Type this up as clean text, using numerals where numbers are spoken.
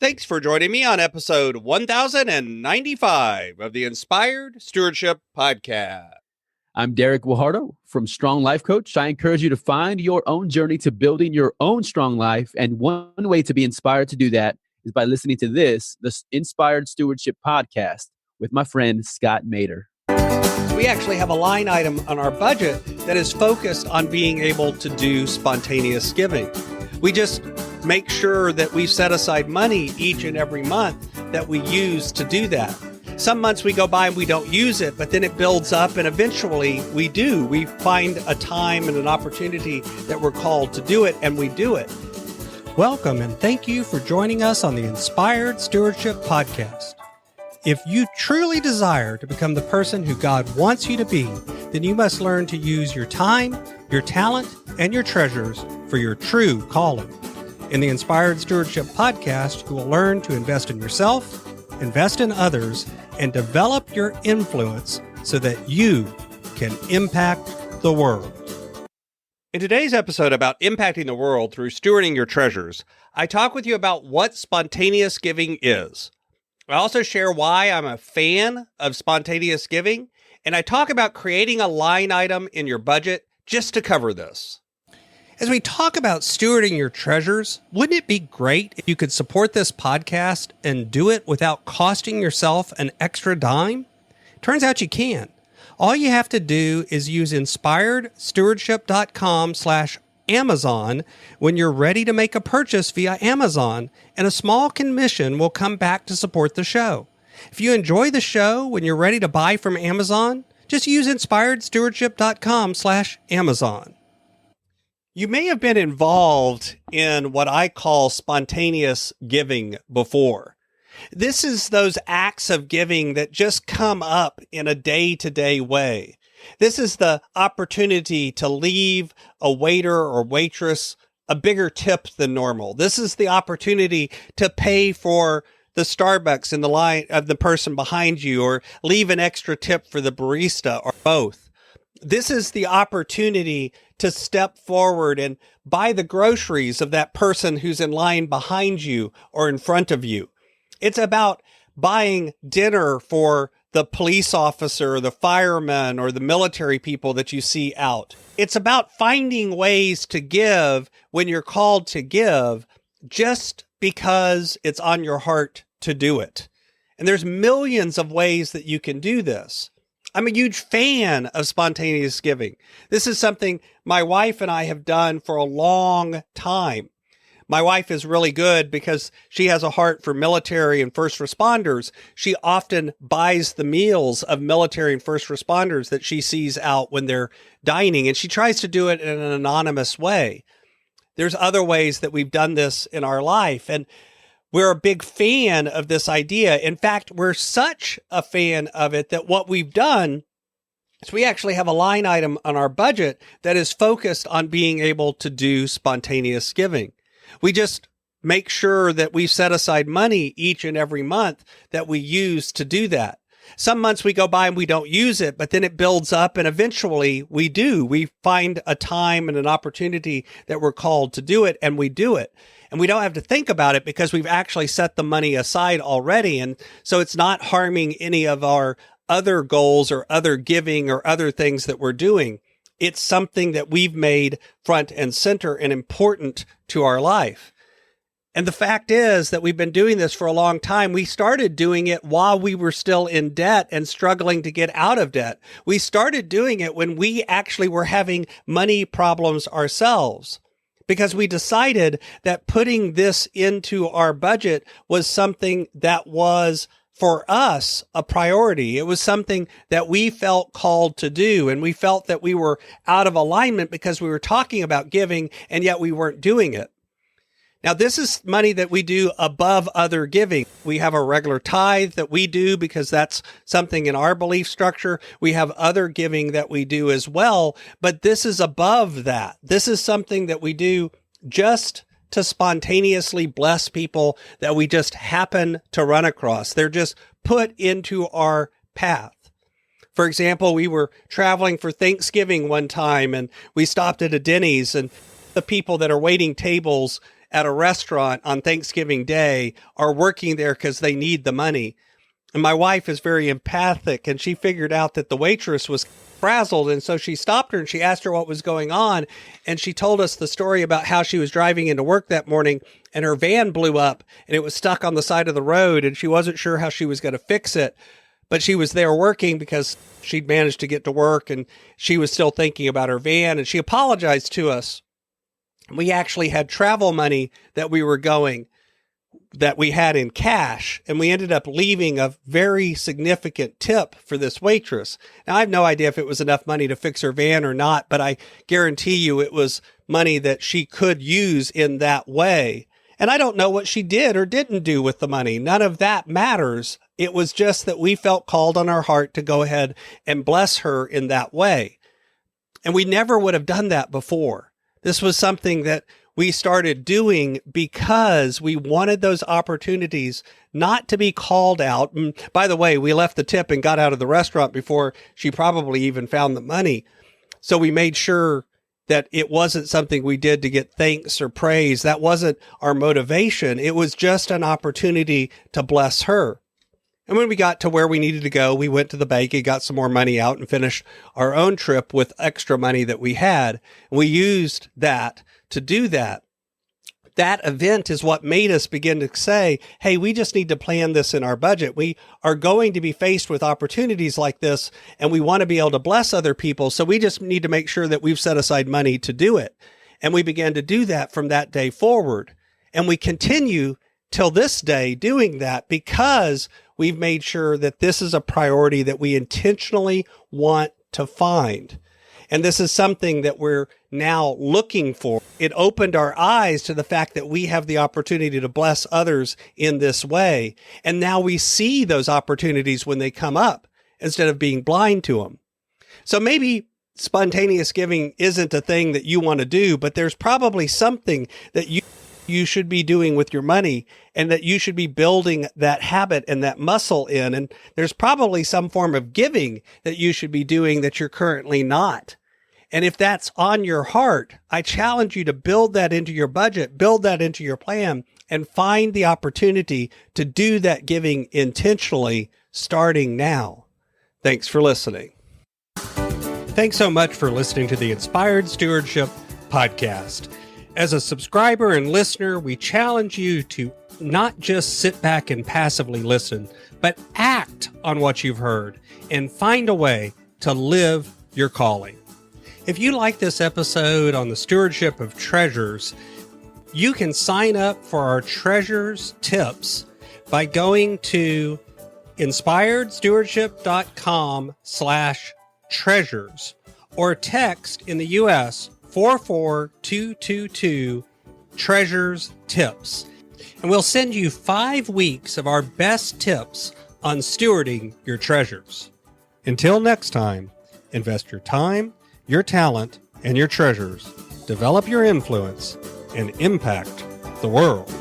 Thanks for joining me on episode 1095 of the Inspired Stewardship Podcast. I'm Derek Guajardo from Strong Life Coach. I encourage you to find your own journey to building your own strong life. And one way to be inspired to do that is by listening to the Inspired Stewardship Podcast with my friend, Scott Mater. We actually have a line item on our budget that is focused on being able to do spontaneous giving. We just make sure that we set aside money each and every month that we use to do that. Some months we go by and we don't use it, but then it builds up and eventually we do. We find a time and an opportunity that we're called to do it, and we do it. Welcome and thank you for joining us on the Inspired Stewardship Podcast. If you truly desire to become the person who God wants you to be, then you must learn to use your time, your talent, and your treasures for your true calling. In the Inspired Stewardship Podcast, you will learn to invest in yourself, invest in others, and develop your influence so that you can impact the world. In today's episode about impacting the world through stewarding your treasures, I talk with you about what spontaneous giving is. I also share why I'm a fan of spontaneous giving, and I talk about creating a line item in your budget just to cover this. As we talk about stewarding your treasures, wouldn't it be great if you could support this podcast and do it without costing yourself an extra dime? Turns out you can. All you have to do is use inspiredstewardship.com/Amazon when you're ready to make a purchase via Amazon, and a small commission will come back to support the show. If you enjoy the show when you're ready to buy from Amazon, just use inspiredstewardship.com/Amazon. You may have been involved in what I call spontaneous giving before. This is those acts of giving that just come up in a day-to-day way. This is the opportunity to leave a waiter or waitress a bigger tip than normal. This is the opportunity to pay for the Starbucks in the line of the person behind you, or leave an extra tip for the barista, or both. This is the opportunity to step forward and buy the groceries of that person who's in line behind you or in front of you. It's about buying dinner for the police officer, or the fireman, or the military people that you see out. It's about finding ways to give when you're called to give, just because it's on your heart to do it. And there's millions of ways that you can do this. I'm a huge fan of spontaneous giving. This is something my wife and I have done for a long time. My wife is really good because she has a heart for military and first responders. She often buys the meals of military and first responders that she sees out when they're dining, and she tries to do it in an anonymous way. There's other ways that we've done this in our life, and we're a big fan of this idea. In fact, we're such a fan of it that what we've done is we actually have a line item on our budget that is focused on being able to do spontaneous giving. We just make sure that we set aside money each and every month that we use to do that. Some months we go by and we don't use it, but then it builds up and eventually we do. We find a time and an opportunity that we're called to do it, and we do it. And we don't have to think about it because we've actually set the money aside already. And so it's not harming any of our other goals or other giving or other things that we're doing. It's something that we've made front and center and important to our life. And the fact is that we've been doing this for a long time. We started doing it while we were still in debt and struggling to get out of debt. We started doing it when we actually were having money problems ourselves, because we decided that putting this into our budget was something that was, for us, a priority. It was something that we felt called to do, and we felt that we were out of alignment because we were talking about giving and yet we weren't doing it. Now, this is money that we do above other giving. We have a regular tithe that we do because that's something in our belief structure. We have other giving that we do as well, but this is above that. This is something that we do just to spontaneously bless people that we just happen to run across. They're just put into our path. For example, we were traveling for Thanksgiving one time and we stopped at a Denny's, and the people that are waiting tables at a restaurant on Thanksgiving Day are working there because they need the money. And my wife is very empathic, and she figured out that the waitress was frazzled. And so she stopped her and she asked her what was going on. And she told us the story about how she was driving into work that morning and her van blew up and it was stuck on the side of the road and she wasn't sure how she was going to fix it. But she was there working because she'd managed to get to work and she was still thinking about her van. And she apologized to us. We actually had travel money that we had in cash, and we ended up leaving a very significant tip for this waitress. Now, I have no idea if it was enough money to fix her van or not, but I guarantee you it was money that she could use in that way. And I don't know what she did or didn't do with the money. None of that matters. It was just that we felt called on our heart to go ahead and bless her in that way. And we never would have done that before. This was something that we started doing because we wanted those opportunities not to be called out. And by the way, we left the tip and got out of the restaurant before she probably even found the money. So we made sure that it wasn't something we did to get thanks or praise. That wasn't our motivation. It was just an opportunity to bless her. And when we got to where we needed to go, we went to the bank and got some more money out and finished our own trip with extra money that we had. And we used that to do that. That event is what made us begin to say, hey, we just need to plan this in our budget. We are going to be faced with opportunities like this, and we want to be able to bless other people. So we just need to make sure that we've set aside money to do it. And we began to do that from that day forward. And we continue till this day doing that because we've made sure that this is a priority that we intentionally want to find. And this is something that we're now looking for. It opened our eyes to the fact that we have the opportunity to bless others in this way. And now we see those opportunities when they come up instead of being blind to them. So maybe spontaneous giving isn't a thing that you want to do, but there's probably something that you should be doing with your money and that you should be building that habit and that muscle in. And there's probably some form of giving that you should be doing that you're currently not. And if that's on your heart, I challenge you to build that into your budget, build that into your plan, and find the opportunity to do that giving intentionally starting now. Thanks for listening. Thanks so much for listening to the Inspired Stewardship Podcast. As a subscriber and listener, we challenge you to not just sit back and passively listen, but act on what you've heard and find a way to live your calling. If you like this episode on the stewardship of treasures, you can sign up for our treasures tips by going to inspiredstewardship.com/treasures or text in the U.S. 44222 treasures tips. And we'll send you 5 weeks of our best tips on stewarding your treasures. Until next time, invest your time, your talent, and your treasures. Develop your influence and impact the world.